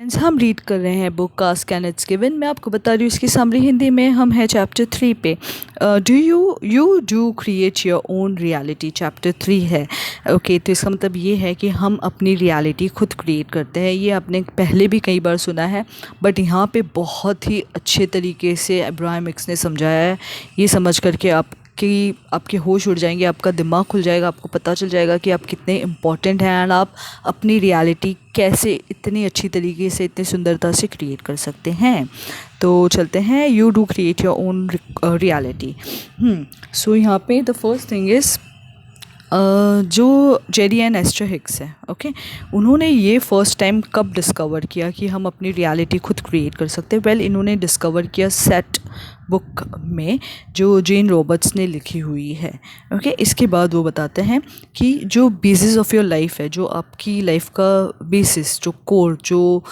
Friends, हम read कर रहे हैं book cast can it's given. मैं आपको बता रही हूँ इसकी समरी हिंदी में। हम हैं चैप्टर 3 पे। Do you do create your own reality, chapter 3 है। ओके, तो इसका मतलब ये है कि हम अपनी रियलिटी खुद क्रिएट करते हैं। ये आपने पहले भी कई बार सुना है, बट यहाँ पे बहुत ही अच्छे तरीके से अब्राहम हिक्स ने समझाया है। ये समझ करके आपके होश उड़ जाएंगे, आपका दिमाग खुल जाएगा, आपको पता चल जाएगा कि आप कितने इम्पॉर्टेंट हैं एंड आप अपनी रियलिटी कैसे इतनी अच्छी तरीके से, इतनी सुंदरता से क्रिएट कर सकते हैं। तो चलते हैं, you do create your own reality. So यहाँ पे द फर्स्ट थिंग इज़ जो जेरी एंड एस्टर हिक्स है, ओके, उन्होंने ये फ़र्स्ट टाइम कब डिस्कवर किया कि हम अपनी रियलिटी खुद क्रिएट कर सकते हैं? वेल, इन्होंने डिस्कवर किया सेट बुक में, जो जेन रॉबर्ट्स ने लिखी हुई है। ओके, इसके बाद वो बताते हैं कि जो बेसिस ऑफ योर लाइफ है, जो आपकी लाइफ का बेसिस, जो कोर, जो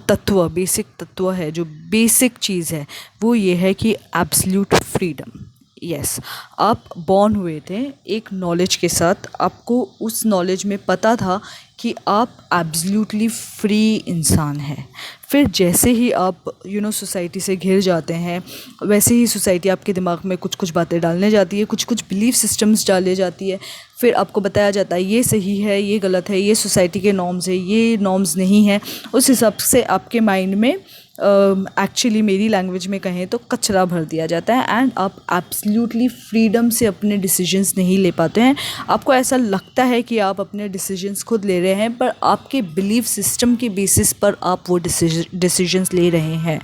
तत्व, बेसिक तत्व है, जो बेसिक चीज़ है, वो ये है कि एब्सोल्यूट फ्रीडम। यस, आप बॉर्न हुए थे एक नॉलेज के साथ। आपको उस नॉलेज में पता था कि आप एब्सोल्युटली फ्री इंसान हैं। फिर जैसे ही आप सोसाइटी से घिर जाते हैं, वैसे ही सोसाइटी आपके दिमाग में कुछ कुछ बातें डालने जाती है, कुछ कुछ बिलीफ सिस्टम्स डाले जाती है। फिर आपको बताया जाता है ये सही है, ये गलत है, ये सोसाइटी के नॉर्म्स है, ये नॉर्म्स नहीं है। उस हिसाब से आपके माइंड में एक्चुअली मेरी लैंग्वेज में कहें तो कचरा भर दिया जाता है एंड आप एब्सोल्युटली फ्रीडम से अपने डिसीजंस नहीं ले पाते हैं। आपको ऐसा लगता है कि आप अपने डिसीजंस खुद ले रहे हैं, पर आपके बिलीफ सिस्टम के बेसिस पर आप वो डिसीजंस ले रहे हैं।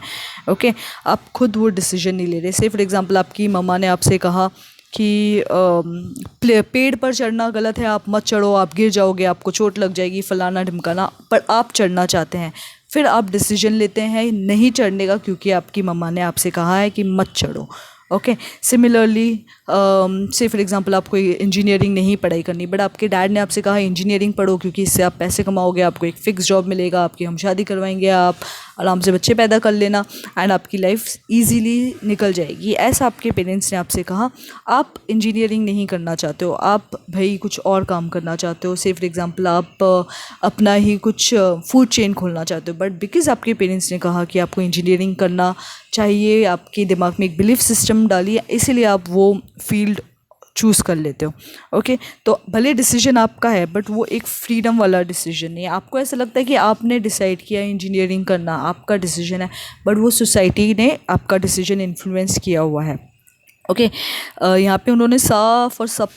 ओके, आप खुद वो डिसीजन नहीं ले रहे। से फॉर एग्जांपल, आपकी मम्मा ने आपसे कहा कि पेड़ पर चढ़ना गलत है, आप मत चढ़ो, आप गिर जाओगे, आपको चोट लग जाएगी, फलाना ढिमकाना, पर आप चढ़ना चाहते हैं। फिर आप डिसीजन लेते हैं नहीं चढ़ने का, क्योंकि आपकी मम्मा ने आपसे कहा है कि मत चढ़ो। ओके, सिमिलरली से फॉर एग्जांपल, आपको इंजीनियरिंग नहीं पढ़ाई करनी, बट आपके डैड ने आपसे कहा इंजीनियरिंग पढ़ो क्योंकि इससे आप पैसे कमाओगे, आपको एक फ़िक्स जॉब मिलेगा, आपकी हम शादी करवाएंगे, आप आराम से बच्चे पैदा कर लेना एंड आपकी लाइफ इजीली निकल जाएगी। ऐसा आपके पेरेंट्स ने आपसे कहा। आप इंजीनियरिंग नहीं करना चाहते हो, आप भाई कुछ और काम करना चाहते हो। से फॉर एग्जांपल, आप अपना ही कुछ फूड चेन खोलना चाहते हो, बट बिकॉज़ आपके पेरेंट्स ने कहा कि आपको इंजीनियरिंग करना चाहिए, आपके दिमाग में एक बिलीफ सिस्टम डाली, इसीलिए आप वो फील्ड चूज़ कर लेते हो। ओके, तो भले डिसीजन आपका है, बट वो एक फ्रीडम वाला डिसीजन नहीं है। आपको ऐसा लगता है कि आपने डिसाइड किया इंजीनियरिंग करना, आपका डिसीजन है, बट वो सोसाइटी ने आपका डिसीजन इन्फ्लुएंस किया हुआ है। ओके, यहाँ पे उन्होंने साफ और सब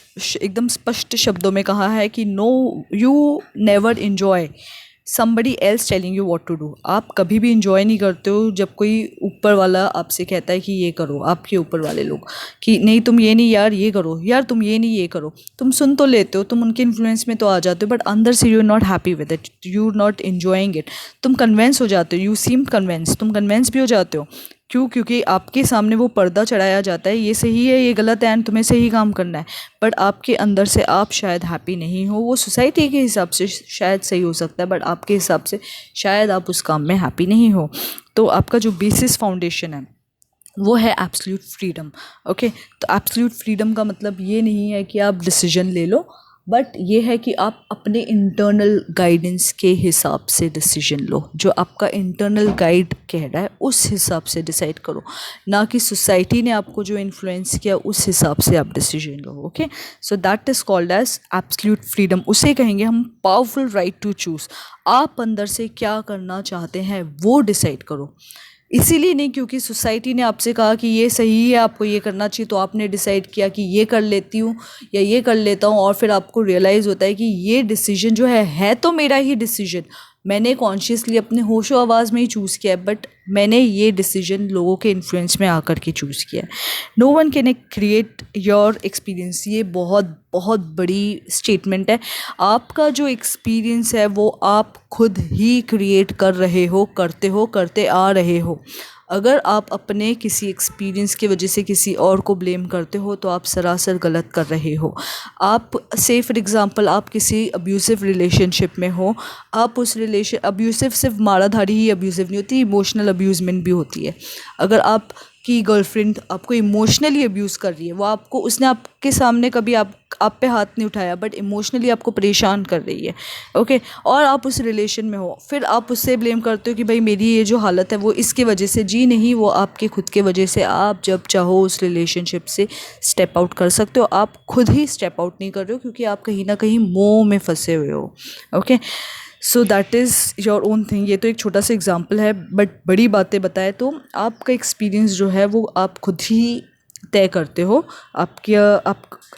एकदम स्पष्ट शब्दों में कहा है कि no, you never enjoy somebody else telling you what to do। आप कभी भी इंजॉय नहीं करते हो जब कोई ऊपर वाला आपसे कहता है कि ये करो, आपके ऊपर वाले लोग कि नहीं तुम ये नहीं यार ये करो, यार तुम ये नहीं ये करो। तुम सुन तो लेते हो, तुम उनके इन्फ्लुएंस में तो आ जाते हो, बट अंदर से you are not happy with it, you are not enjoying it. तुम कन्वेंस हो जाते हो, यू सीम कन्वेंस, तुम कन्वेंस भी हो जाते हो। क्यों? क्योंकि आपके सामने वो पर्दा चढ़ाया जाता है, ये सही है, ये गलत है एंड तुम्हें सही काम करना है, बट आपके अंदर से आप शायद हैप्पी नहीं हो। वो सोसाइटी के हिसाब से शायद सही हो सकता है, बट आपके हिसाब से शायद आप उस काम में हैप्पी नहीं हो। तो आपका जो बेसिस फाउंडेशन है वो है एब्सोल्यूट फ्रीडम। ओके, तो एब्सोल्यूट फ्रीडम का मतलब ये नहीं है कि आप डिसीजन ले लो, बट ये है कि आप अपने इंटरनल गाइडेंस के हिसाब से डिसीजन लो। जो आपका इंटरनल गाइड कह रहा है उस हिसाब से डिसाइड करो, ना कि सोसाइटी ने आपको जो इन्फ्लुएंस किया उस हिसाब से आप डिसीजन लो। Okay, so that is called as absolute freedom. उसे कहेंगे हम पावरफुल राइट टू चूज़। आप अंदर से क्या करना चाहते हैं वो डिसाइड करो। इसीलिए नहीं क्योंकि सोसाइटी ने आपसे कहा कि ये सही है, आपको ये करना चाहिए, तो आपने डिसाइड किया कि ये कर लेती हूँ या ये कर लेता हूँ, और फिर आपको रियलाइज़ होता है कि ये डिसीजन जो है तो मेरा ही डिसीजन, मैंने कॉन्शियसली अपने होशो आवाज़ में ही चूज़ किया है, बट मैंने ये डिसीजन लोगों के इन्फ्लुएंस में आकर के चूज़ किया है। No one can create your experience. ये बहुत बहुत बड़ी स्टेटमेंट है। आपका जो एक्सपीरियंस है वो आप खुद ही क्रिएट कर रहे हो, करते आ रहे हो। अगर आप अपने किसी एक्सपीरियंस की वजह से किसी और को ब्लेम करते हो तो आप सरासर गलत कर रहे हो। आप से फॉर एग्ज़ाम्पल, आप किसी अब्यूसिव रिलेशनशिप में हो, आप उस अब्यूसिव सिर्फ माराधारी ही अब्यूसिव नहीं होती, इमोशनल अब्यूज़मेंट भी होती है। अगर आप आपकी गर्लफ्रेंड आपको इमोशनली अब्यूज़ कर रही है, वो आपको उसने आपके सामने कभी आप पे हाथ नहीं उठाया बट इमोशनली आपको परेशान कर रही है, ओके, और आप उस रिलेशन में हो, फिर आप उससे ब्लेम करते हो कि भाई मेरी ये जो हालत है वो इसकी वजह से। जी नहीं, वो आपके खुद के वजह से। आप जब चाहो उस रिलेशनशिप से स्टेप आउट कर सकते हो, आप खुद ही स्टेप आउट नहीं कर रहे हो क्योंकि आप कहीं ना कहीं मोह में फंसे हुए हो, okay. So that is your own thing. ये तो एक छोटा सा एग्जाम्पल है, बट बड़ी बातें बताए तो आपका एक्सपीरियंस जो है वो आप खुद ही तय करते हो।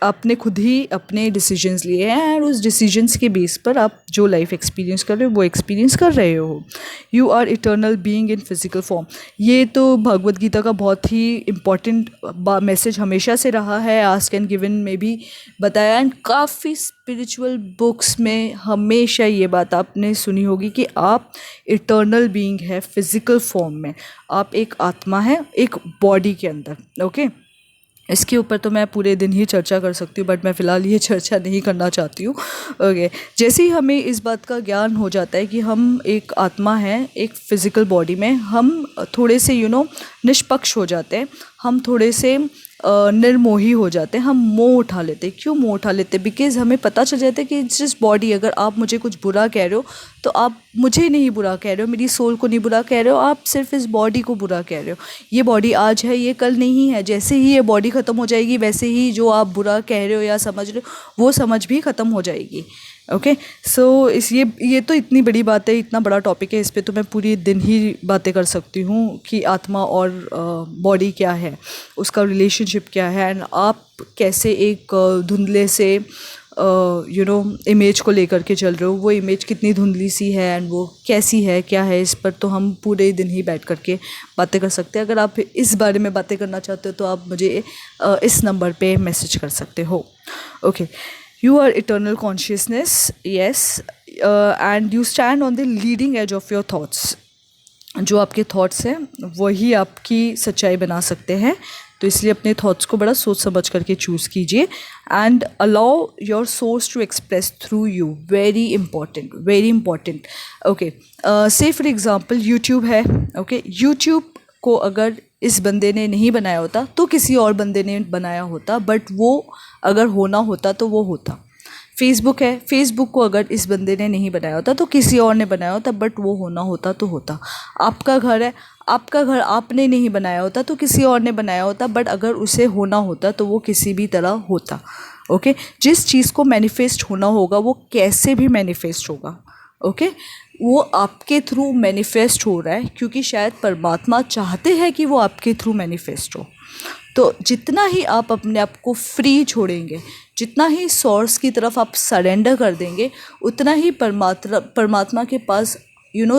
आपने खुद ही अपने डिसीजंस लिए हैं और उस डिसीजंस के बेस पर आप जो लाइफ एक्सपीरियंस कर रहे हो वो एक्सपीरियंस कर रहे हो। You are eternal being in physical form. ये तो भगवत गीता का बहुत ही इम्पॉर्टेंट मैसेज हमेशा से रहा है, आस्क एंड गिवन में भी बताया, एंड काफ़ी स्पिरिचुअल बुक्स में हमेशा ये बात आपने सुनी होगी कि आप इटर्नल बीइंग है फिजिकल फॉर्म में। आप एक आत्मा है एक बॉडी के अंदर, ओके। इसके ऊपर तो मैं पूरे दिन ही चर्चा कर सकती हूँ बट मैं फ़िलहाल ये चर्चा नहीं करना चाहती हूँ, ओके। जैसे ही हमें इस बात का ज्ञान हो जाता है कि हम एक आत्मा हैं एक फ़िज़िकल बॉडी में, हम थोड़े से निष्पक्ष हो जाते हैं, हम थोड़े से निर्मोही हो जाते हैं, हम मोह उठा लेते हैं। क्यों मोह उठा लेते हैं? बिकॉज़ हमें पता चल जाता है कि इट्स जस्ट बॉडी। अगर आप मुझे कुछ बुरा कह रहे हो तो आप मुझे नहीं बुरा कह रहे हो, मेरी सोल को नहीं बुरा कह रहे हो, आप सिर्फ इस बॉडी को बुरा कह रहे हो। ये बॉडी आज है, ये कल नहीं है। जैसे ही ये बॉडी ख़त्म हो जाएगी वैसे ही जो आप बुरा कह रहे हो या समझ रहे हो वो समझ भी ख़त्म हो जाएगी, ओके। सो ये तो इतनी बड़ी बात है, इतना बड़ा टॉपिक है, इस पे तो मैं पूरी दिन ही बातें कर सकती हूँ कि आत्मा और बॉडी क्या है, उसका रिलेशनशिप क्या है, एंड आप कैसे एक धुंधले से इमेज को लेकर के चल रहे हो। वो इमेज कितनी धुंधली सी है एंड वो कैसी है क्या है, इस पर तो हम पूरे दिन ही बैठ करके बातें कर सकते हैं। अगर आप इस बारे में बातें करना चाहते हो तो आप मुझे इस नंबर पे मैसेज कर सकते हो, okay. You are eternal consciousness, yes, and you stand on the leading edge of your thoughts. जो आपके थॉट्स हैं वही आपकी सच्चाई बना सकते हैं, तो इसलिए अपने थॉट्स को बड़ा सोच समझ करके चूज़ कीजिए। And allow your source to express through you, very important, okay. Say for example YouTube है, ओके। यूट्यूब को अगर इस बंदे ने नहीं बनाया होता तो किसी और बंदे ने बनाया होता, बट वो अगर होना होता तो वो होता। फेसबुक है, फेसबुक को अगर इस बंदे ने नहीं बनाया होता तो किसी और ने बनाया होता, बट वो होना होता तो होता। आपका घर है, आपका घर आपने नहीं बनाया होता तो किसी और ने बनाया होता, बट अगर उसे होना होता तो वो किसी भी तरह होता, ओके। जिस चीज़ को मैनिफेस्ट होना होगा वो कैसे भी मैनिफेस्ट होगा, ओके। वो आपके थ्रू मैनिफेस्ट हो रहा है क्योंकि शायद परमात्मा चाहते हैं कि वो आपके थ्रू मैनिफेस्ट हो। तो जितना ही आप अपने आप को फ्री छोड़ेंगे, जितना ही सोर्स की तरफ आप सरेंडर कर देंगे, उतना ही परमात्मा के पास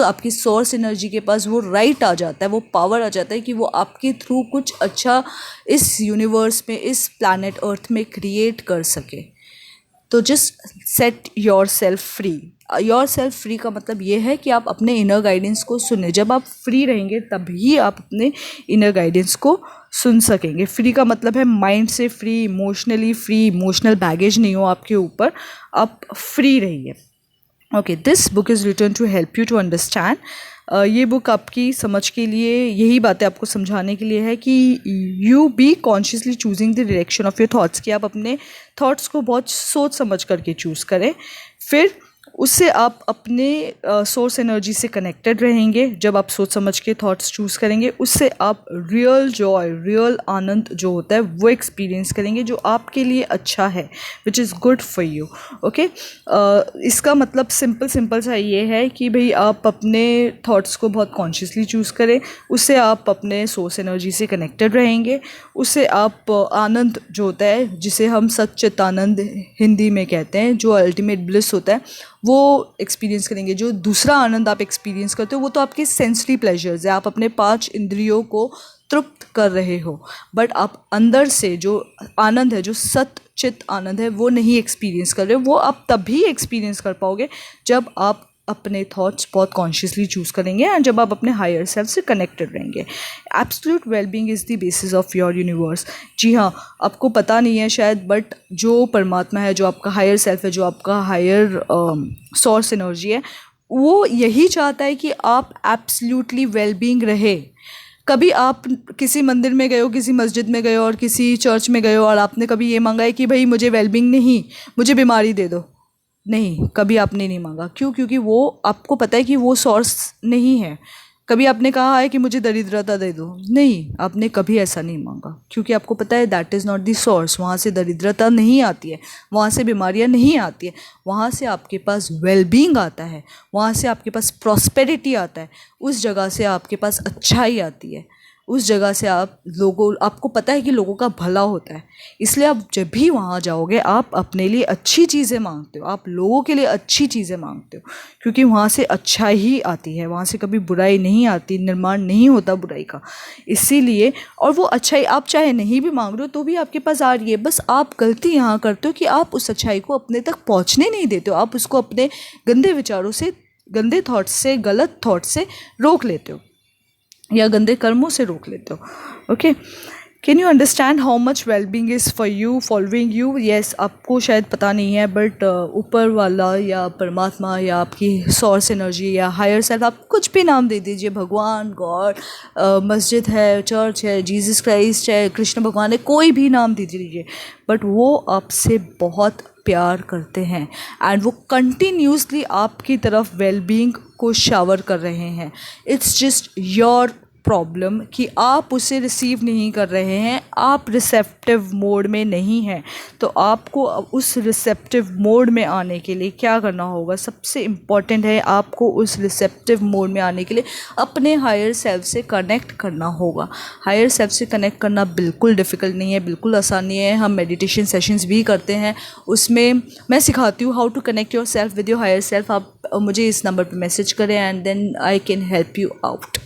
आपकी सोर्स एनर्जी के पास वो राइट आ जाता है, वो पावर आ जाता है कि वो आपके थ्रू कुछ अच्छा इस यूनिवर्स में, इस प्लैनेट अर्थ में क्रिएट कर सके। तो just set your self free. Your self free का मतलब ये है कि आप अपने इनर गाइडेंस को सुने। जब आप फ्री रहेंगे तभी आप अपने इनर गाइडेंस को सुन सकेंगे। फ्री का मतलब है माइंड से free, emotionally free, emotional baggage नहीं हो आपके ऊपर, आप फ्री रहिए, okay. This book is written to help you to understand. ये बुक आपकी समझ के लिए, यही बातें आपको समझाने के लिए है कि you B consciously choosing the direction of your thoughts, कि आप अपने थॉट्स को बहुत सोच समझ करके चूज़ करें। फिर उससे आप अपने सोर्स एनर्जी से कनेक्टेड रहेंगे। जब आप सोच समझ के थॉट्स चूज़ करेंगे उससे आप रियल जॉय, रियल आनंद जो होता है वो एक्सपीरियंस करेंगे, जो आपके लिए अच्छा है, which is good for you, okay. इसका मतलब सिंपल सा ये है कि भाई आप अपने थॉट्स को बहुत कॉन्शियसली चूज़ करें, उससे आप अपने सोर्स एनर्जी से कनेक्टेड रहेंगे, उससे आप आनंद जो होता है, जिसे हम सच्चित आनंद हिंदी में कहते हैं, जो अल्टीमेट ब्लिस होता है, वो एक्सपीरियंस करेंगे। जो दूसरा आनंद आप एक्सपीरियंस करते हो वो तो आपके सेंसरी प्लेजर्स है, आप अपने 5 इंद्रियों को तृप्त कर रहे हो, बट आप अंदर से जो आनंद है, जो सच्चित आनंद है, वो नहीं एक्सपीरियंस कर रहे हो। वो आप तभी एक्सपीरियंस कर पाओगे जब आप अपने थॉट्स बहुत कॉन्शियसली चूज़ करेंगे एंड जब आप अपने हायर सेल्फ से कनेक्टेड रहेंगे। Absolute wellbeing is the basis of your universe. जी हाँ, आपको पता नहीं है शायद, बट जो परमात्मा है, जो आपका हायर सेल्फ है, जो आपका हायर सोर्स एनर्जी है, वो यही चाहता है कि आप एब्सोल्यूटली वेलबींग रहे। कभी आप किसी मंदिर में गए हो, किसी मस्जिद में गए हो और किसी चर्च में गए हो और आपने कभी ये मांगा है कि भाई मुझे वेलबींग नहीं, मुझे बीमारी दे दो? नहीं, कभी आपने नहीं मांगा। क्यों? क्योंकि वो आपको पता है कि वो सोर्स नहीं है। कभी आपने कहा है कि मुझे दरिद्रता दे दो? नहीं, आपने कभी ऐसा नहीं मांगा, क्योंकि आपको पता है that is not the source. वहाँ से दरिद्रता नहीं आती है, वहाँ से बीमारियाँ नहीं आती है, वहाँ से आपके पास वेलबींग आता है, वहाँ से आपके पास प्रॉस्पेरिटी आता है, उस जगह से आपके पास अच्छाई आती है, उस जगह से आपको पता है कि लोगों का भला होता है। इसलिए आप जब भी वहाँ जाओगे आप अपने लिए अच्छी चीज़ें मांगते हो, आप लोगों के लिए अच्छी चीज़ें मांगते हो, क्योंकि वहाँ से अच्छा ही आती है, वहाँ से कभी बुराई नहीं आती, निर्माण नहीं होता बुराई का। इसीलिए, और वो अच्छाई आप चाहे नहीं भी मांग रहे हो तो भी आपके पास आ रही है। बस आप गलती यहाँ करते हो कि आप उस अच्छाई को अपने तक पहुँचने नहीं देते हो, आप उसको अपने गंदे विचारों से, गंदे थॉट्स से, गलत थॉट से रोक लेते हो या गंदे कर्मों से रोक लेते हो। Okay, can you understand how much wellbeing is for you, following you? Yes, आपको शायद पता नहीं है, बट ऊपर वाला या परमात्मा या आपकी सोर्स एनर्जी या हायर सेल्फ, आप कुछ भी नाम दे दीजिए, भगवान, गॉड, मस्जिद है, चर्च है, जीसस क्राइस्ट है, कृष्ण भगवान है, कोई भी नाम दे दीजिए, बट वो आपसे बहुत प्यार करते हैं एंड वो कंटिन्यूसली आपकी तरफ वेलबींग को शावर कर रहे हैं। इट्स जस्ट योर प्रॉब्लम कि आप उसे रिसीव नहीं कर रहे हैं, आप रिसेप्टिव मोड में नहीं हैं। तो आपको उस रिसेप्टिव मोड में आने के लिए क्या करना होगा? सबसे इम्पॉर्टेंट है आपको उस रिसेप्टिव मोड में आने के लिए अपने हायर सेल्फ से कनेक्ट करना होगा। हायर सेल्फ से कनेक्ट करना बिल्कुल डिफ़िकल्ट नहीं है, बिल्कुल आसान नहीं है। हम मेडिटेशन सेशंस भी करते हैं, उसमें मैं सिखाती हूँ how to connect yourself with your higher self. आप मुझे इस नंबर पर मैसेज करें and then I can help you out.